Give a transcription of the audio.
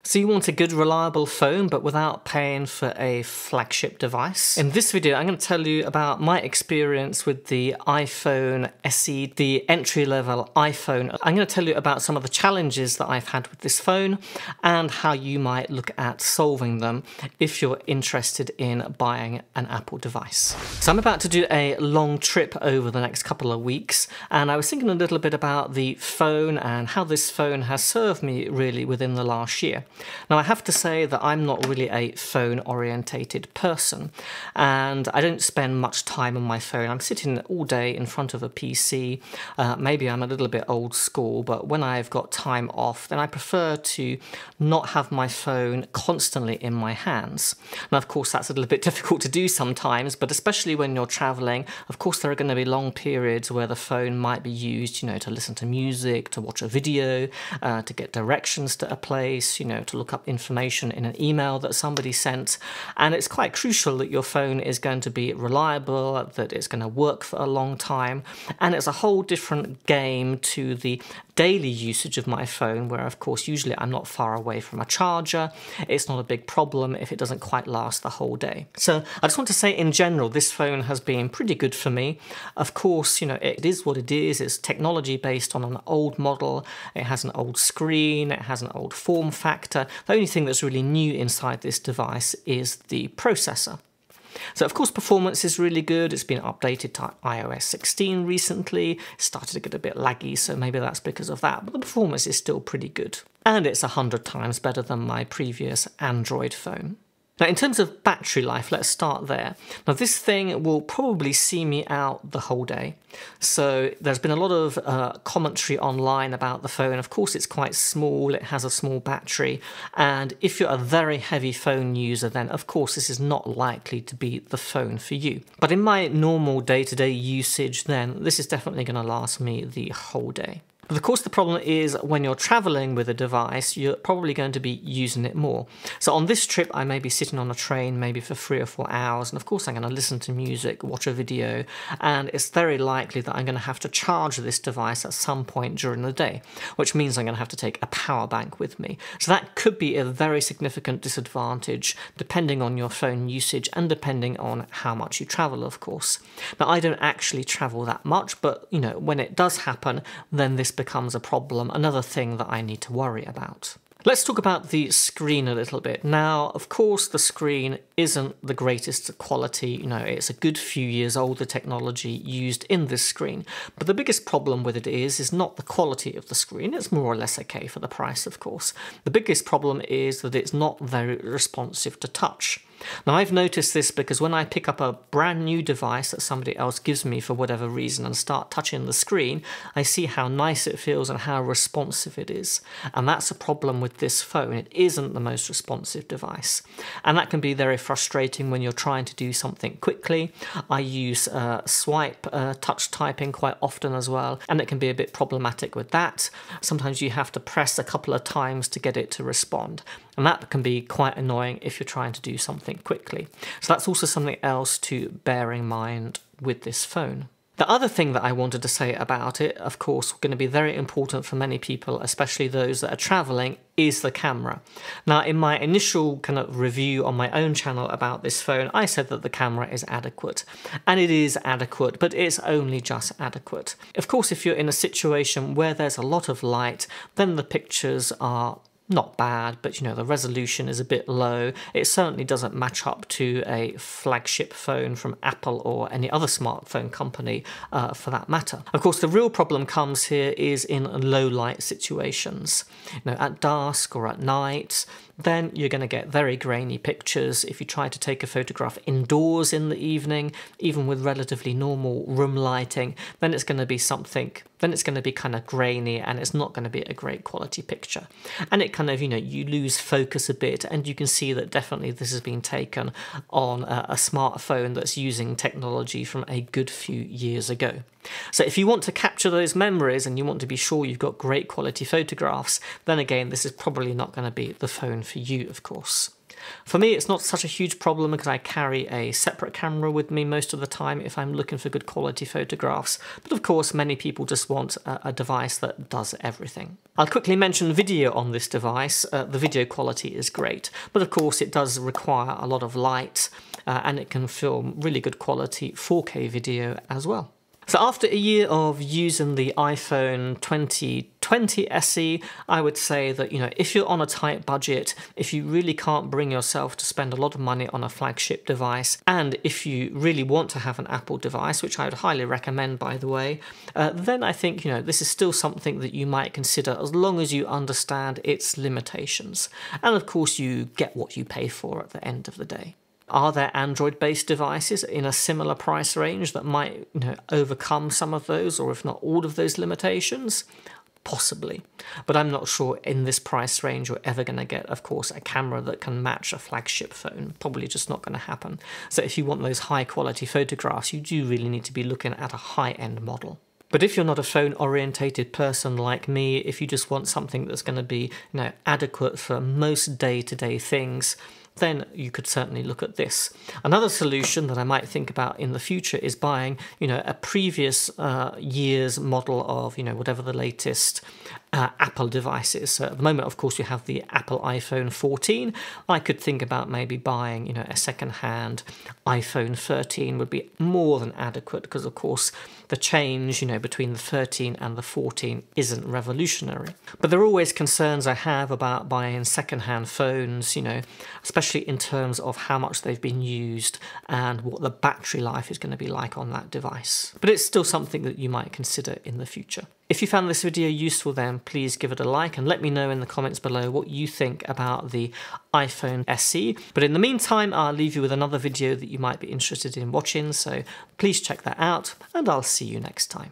So you want a good reliable phone but without paying for a flagship device? In this video I'm going to tell you about my experience with the iPhone SE, the entry-level iPhone. I'm going to tell you about some of the challenges that I've had with this phone and how you might look at solving them if you're interested in buying an Apple device. So I'm about to do a long trip over the next couple of weeks, and I was thinking a little bit about the phone and how this phone has served me really within the last year. Now I have to say that I'm not really a phone orientated person, and I don't spend much time on my phone. I'm sitting all day in front of a PC. Maybe I'm a little bit old school, but when I've got time off, then I prefer to not have my phone constantly in my hands. Now of course that's a little bit difficult to do sometimes, but especially when you're traveling, of course there are going to be long periods where the phone might be used, to listen to music, to watch a video, to get directions to a place, to look up information in an email that somebody sent. And it's quite crucial that your phone is going to be reliable, that it's going to work for a long time. And it's a whole different game to the daily usage of my phone, where of course usually I'm not far away from a charger. It's not a big problem if it doesn't quite last the whole day. So I just want to say in general this phone has been pretty good for me. Of course, it is what it is. It's technology based on an old model. It has an old screen, it has an old form factor. The only thing that's really new inside this device is the processor. So of course performance is really good. It's been updated to iOS 16 recently. It started to get a bit laggy, so maybe that's because of that, but the performance is still pretty good. And it's 100 times better than my previous Android phone. Now in terms of battery life, let's start there. Now this thing will probably see me out the whole day. So there's been a lot of commentary online about the phone. Of course it's quite small, it has a small battery, and if you're a very heavy phone user then of course this is not likely to be the phone for you. But in my normal day-to-day usage then this is definitely going to last me the whole day. But of course the problem is when you're traveling with a device, you're probably going to be using it more. So on this trip I may be sitting on a train maybe for 3 or 4 hours, and of course I'm going to listen to music, watch a video, and it's very likely that I'm going to have to charge this device at some point during the day, which means I'm going to have to take a power bank with me. So that could be a very significant disadvantage depending on your phone usage and depending on how much you travel, of course. Now I don't actually travel that much, but when it does happen, then this becomes a problem, another thing that I need to worry about. Let's talk about the screen a little bit. Now, of course, the screen isn't the greatest quality. It's a good few years old, the technology used in this screen. But the biggest problem with it is not the quality of the screen. It's more or less okay for the price, of course. The biggest problem is that it's not very responsive to touch. Now I've noticed this because when I pick up a brand new device that somebody else gives me for whatever reason and start touching the screen, I see how nice it feels and how responsive it is. And that's a problem with this phone. It isn't the most responsive device. And that can be very frustrating when you're trying to do something quickly. I use swipe touch typing quite often as well, and it can be a bit problematic with that. Sometimes you have to press a couple of times to get it to respond. And that can be quite annoying if you're trying to do something quickly. So that's also something else to bear in mind with this phone. The other thing that I wanted to say about it, of course, going to be very important for many people, especially those that are traveling, is the camera. Now, in my initial kind of review on my own channel about this phone, I said that the camera is adequate. And it is adequate, but it's only just adequate. Of course, if you're in a situation where there's a lot of light, then the pictures are not bad, but the resolution is a bit low. It certainly doesn't match up to a flagship phone from Apple or any other smartphone company for that matter. Of course, the real problem comes here is in low light situations. At dusk or at night, then you're going to get very grainy pictures. If you try to take a photograph indoors in the evening, even with relatively normal room lighting, then it's going to be kind of grainy and it's not going to be a great quality picture. And it kind of, you lose focus a bit, and you can see that definitely this has been taken on a smartphone that's using technology from a good few years ago. So if you want to capture those memories and you want to be sure you've got great quality photographs, then again, this is probably not going to be the phone for you, of course. For me, it's not such a huge problem because I carry a separate camera with me most of the time if I'm looking for good quality photographs. But of course, many people just want a device that does everything. I'll quickly mention video on this device. The video quality is great, but of course it does require a lot of light and it can film really good quality 4K video as well. So after a year of using the iPhone 2020 SE, I would say that, if you're on a tight budget, if you really can't bring yourself to spend a lot of money on a flagship device, and if you really want to have an Apple device, which I would highly recommend, by the way, then I think, this is still something that you might consider as long as you understand its limitations. And of course, you get what you pay for at the end of the day. Are there Android-based devices in a similar price range that might, overcome some of those, or if not all of those limitations? Possibly. But I'm not sure in this price range you're ever going to get, of course, a camera that can match a flagship phone. Probably just not going to happen. So if you want those high-quality photographs, you do really need to be looking at a high-end model. But if you're not a phone-orientated person like me, if you just want something that's going to be, adequate for most day-to-day things, then you could certainly look at this. Another solution that I might think about in the future is buying, a previous year's model of, whatever the latest Apple devices. So at the moment, of course, you have the Apple iPhone 14. I could think about maybe buying, a second-hand iPhone 13 would be more than adequate because, of course, the change, between the 13 and the 14 isn't revolutionary. But there are always concerns I have about buying second-hand phones, especially in terms of how much they've been used and what the battery life is going to be like on that device. But it's still something that you might consider in the future. If you found this video useful, then please give it a like and let me know in the comments below what you think about the iPhone SE. But in the meantime, I'll leave you with another video that you might be interested in watching, so please check that out and I'll see you next time.